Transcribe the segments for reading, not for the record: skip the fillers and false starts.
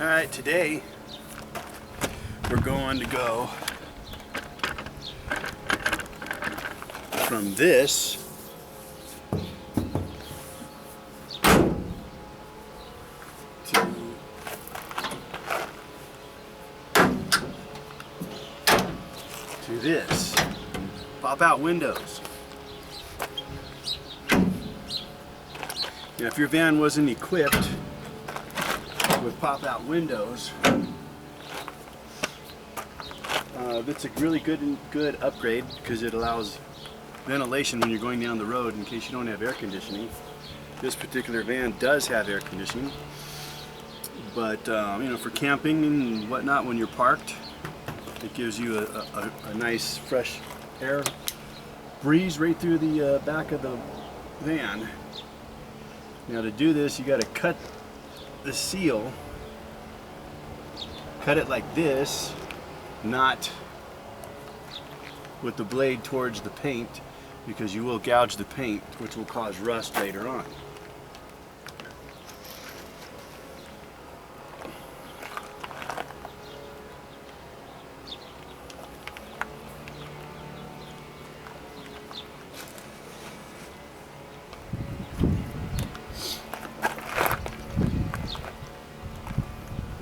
Alright, today we're going to go from this to this. Pop out windows. Now, if your van wasn't equipped with pop out windows, it's a really good upgrade because it allows ventilation when you're going down the road in case you don't have air conditioning. This particular van does have air conditioning, but you know, for camping and whatnot when you're parked, it gives you a nice fresh air breeze right through the back of the van. Now, to do this, you got to cut the seal, cut it like this, not with the blade towards the paint, because you will gouge the paint, which will cause rust later on.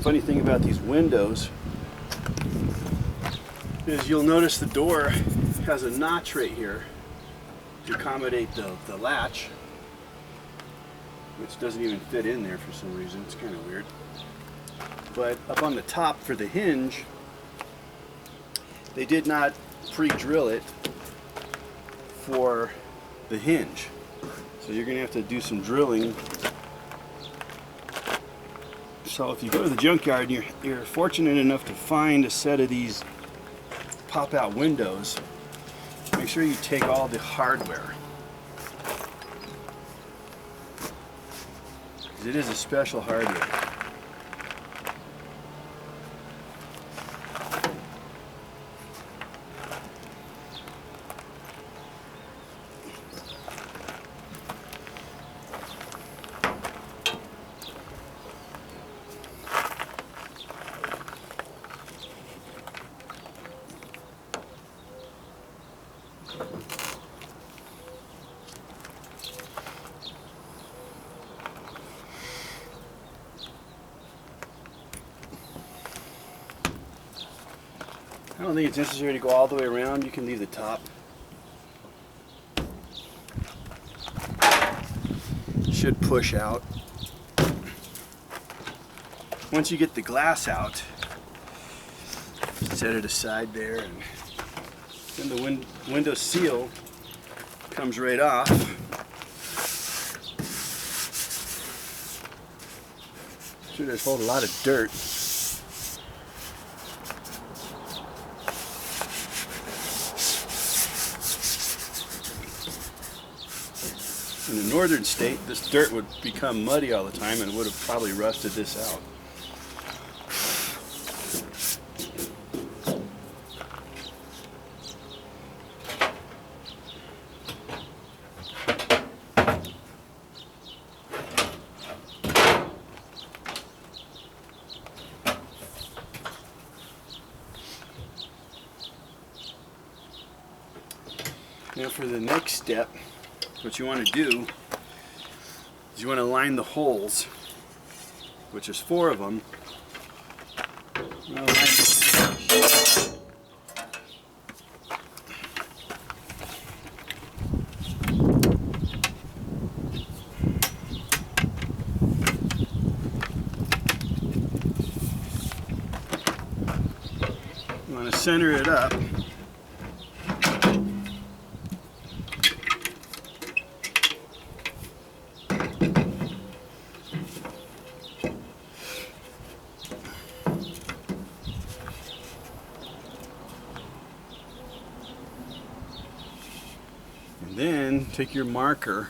Funny thing about these windows is you'll notice the door has a notch right here to accommodate the latch, which doesn't even fit in there for some reason. It's kind of weird. But up on the top for the hinge, they did not pre-drill it for the hinge. So you're going to have to do some drilling. So if you go to the junkyard and you're fortunate enough to find a set of these pop-out windows, make sure you take all the hardware, because it is a special hardware. I don't think it's necessary to go all the way around. You can leave the top. It should push out. Once you get the glass out, set it aside there, and then the window seal comes right off. Should just hold a lot of dirt. In the northern state, this dirt would become muddy all the time and would have probably rusted this out. Now for the next step, what you want to do is you want to line the holes, which is 4 of them. You want to center it up. Then take your marker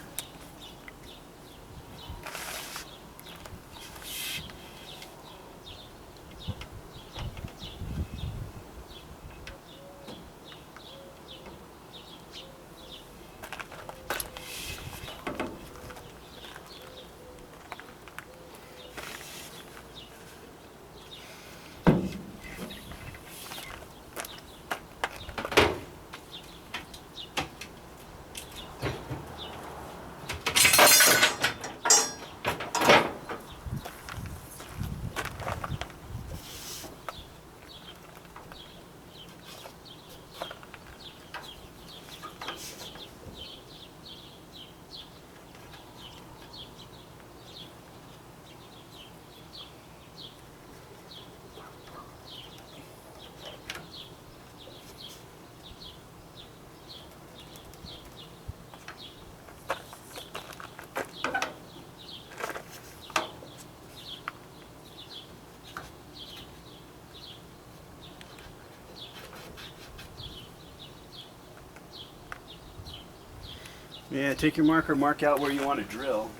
Yeah, take your marker, mark out where you want to drill.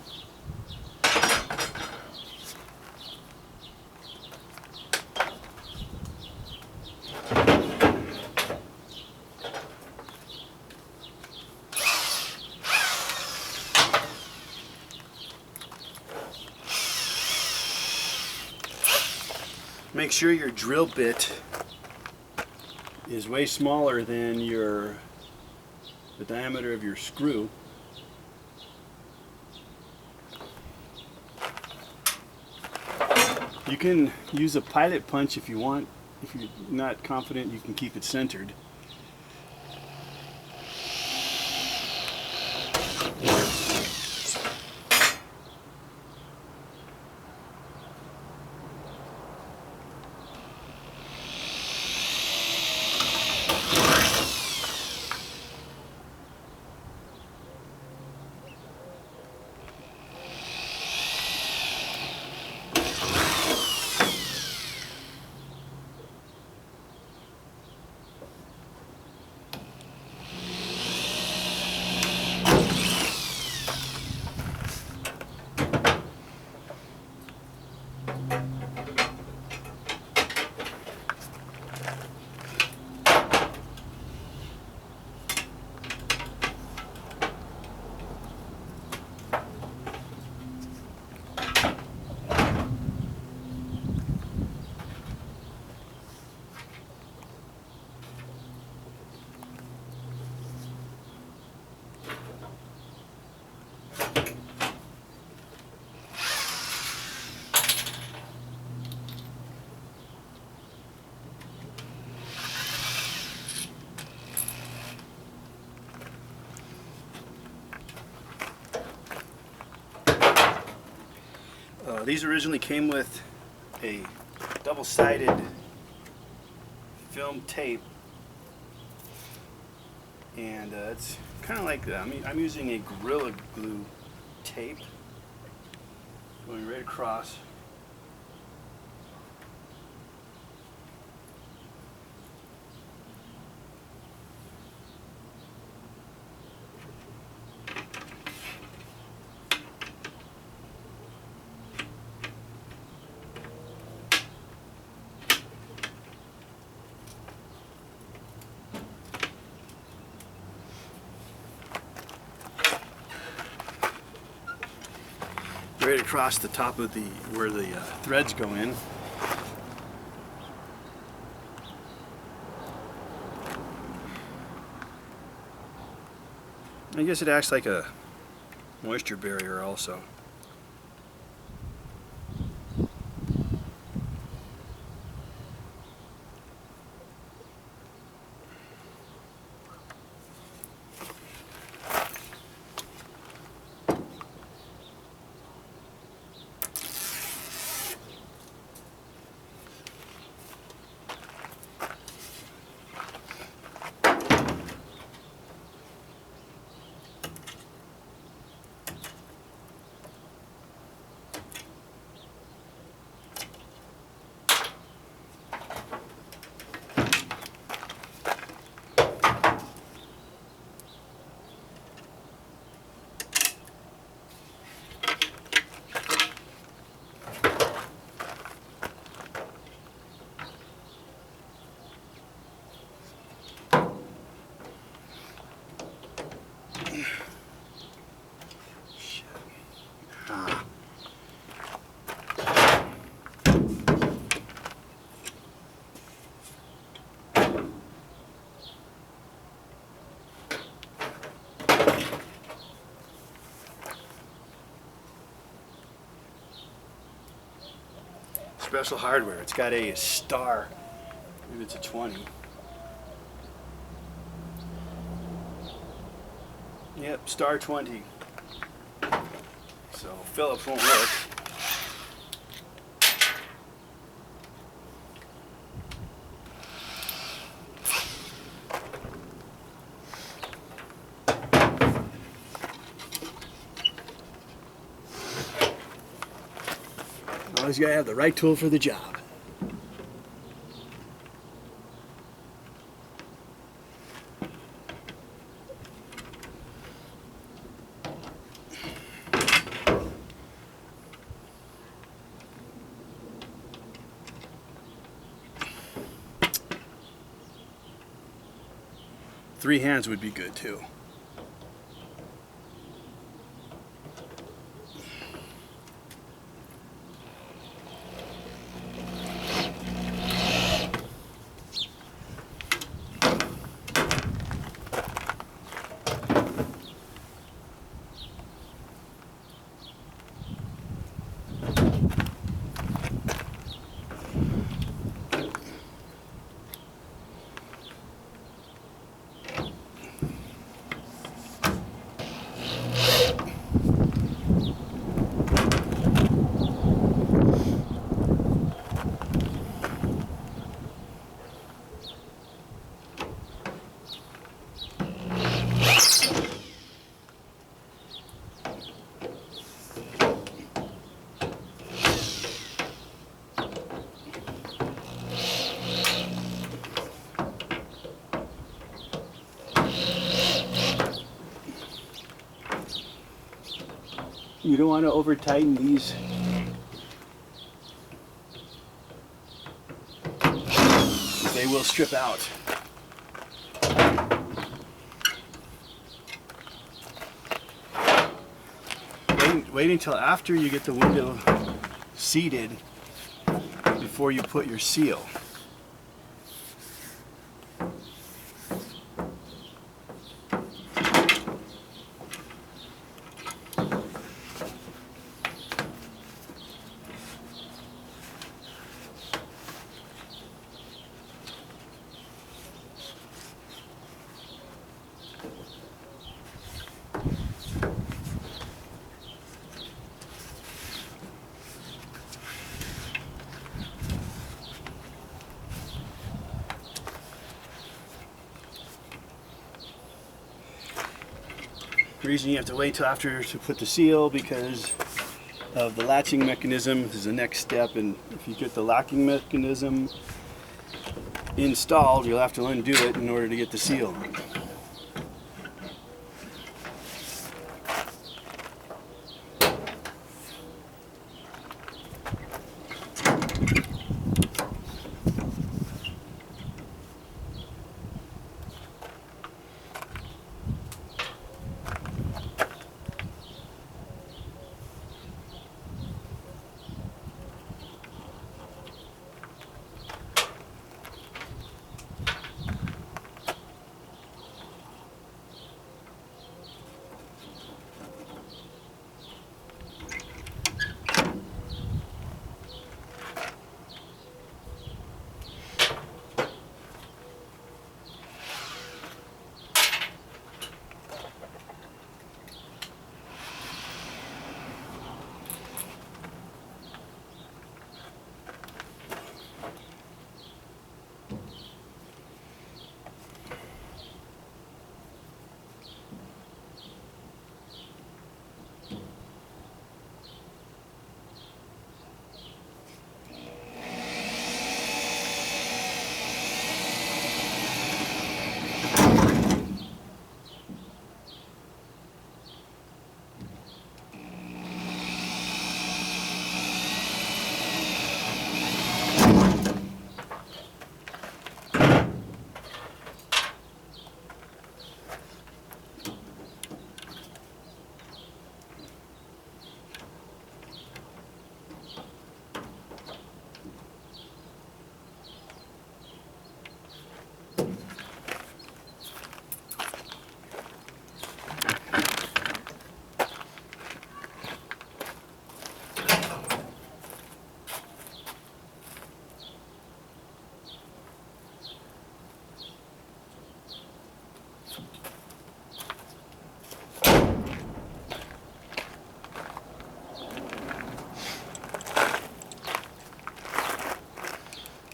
Make sure your drill bit is way smaller than the diameter of your screw. You can use a pilot punch if you want. If you're not confident, you can keep it centered. These originally came with a double-sided film tape, and it's kind of like that. I'm using a Gorilla Glue tape going right across. Right across the top of where the threads go in. I guess it acts like a moisture barrier also. Special hardware. It's got a star. Maybe it's a 20. Yep, star 20. So Phillips won't work. Always gotta have the right tool for the job. 3 hands would be good too. You don't want to over tighten these. They will strip out. Wait until after you get the window seated before you put your seal. The reason you have to wait till after to put the seal because of the latching mechanism. This is the next step, and if you get the locking mechanism installed, you'll have to undo it in order to get the seal.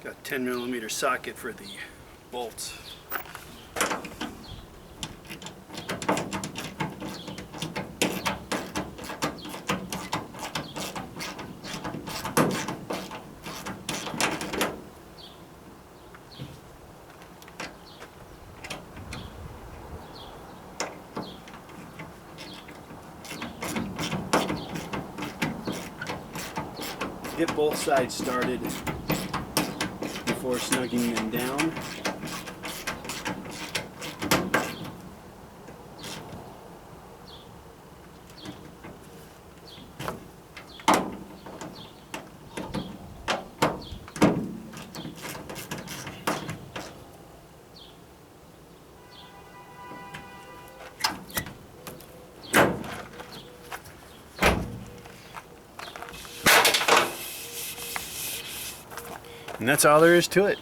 Got 10mm socket for the bolts. Get both sides started before snugging them down. And that's all there is to it.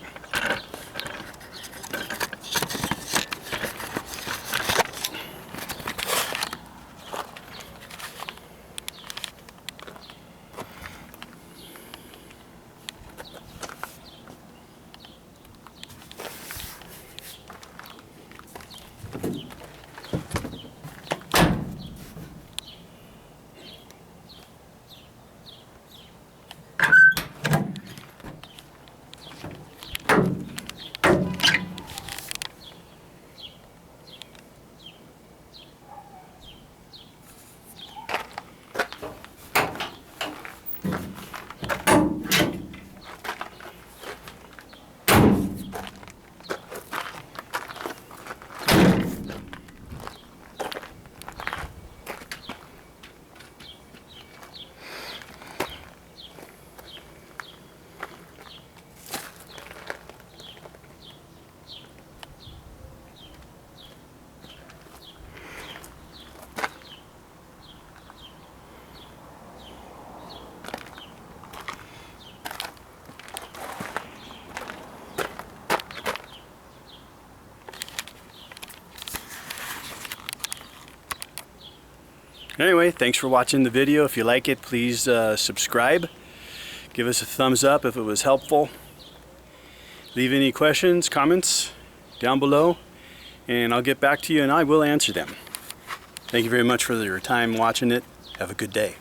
Anyway, thanks for watching the video. If you like it, please subscribe. Give us a thumbs up if it was helpful. Leave any questions, comments down below, and I'll get back to you and I will answer them. Thank you very much for your time watching it. Have a good day.